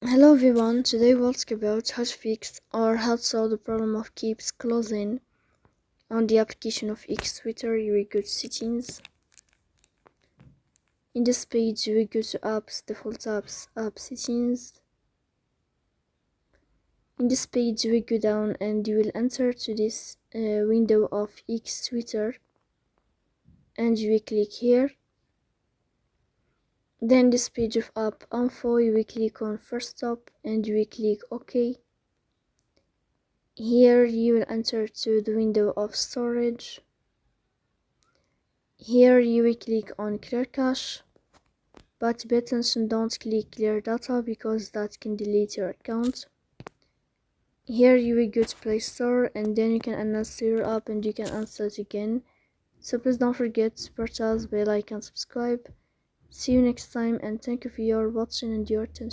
Hello everyone, today we'll talk about how to fix or how to solve the problem of keeps closing on the application of X Twitter. You will go to settings. In this page you will go to apps, default apps, app settings. In this page you will go down and you will enter to this window of X Twitter and you will click here. Then this page of app info, you will click on first stop and you will click OK. Here you will enter to the window of storage. Here you will click on clear cache, but pay attention, don't click clear data because that can delete your account. Here you will go to Play Store and then you can uninstall your app and you can install it again. So please don't forget to support us by like and subscribe. See you next time and thank you for your watching and your attention.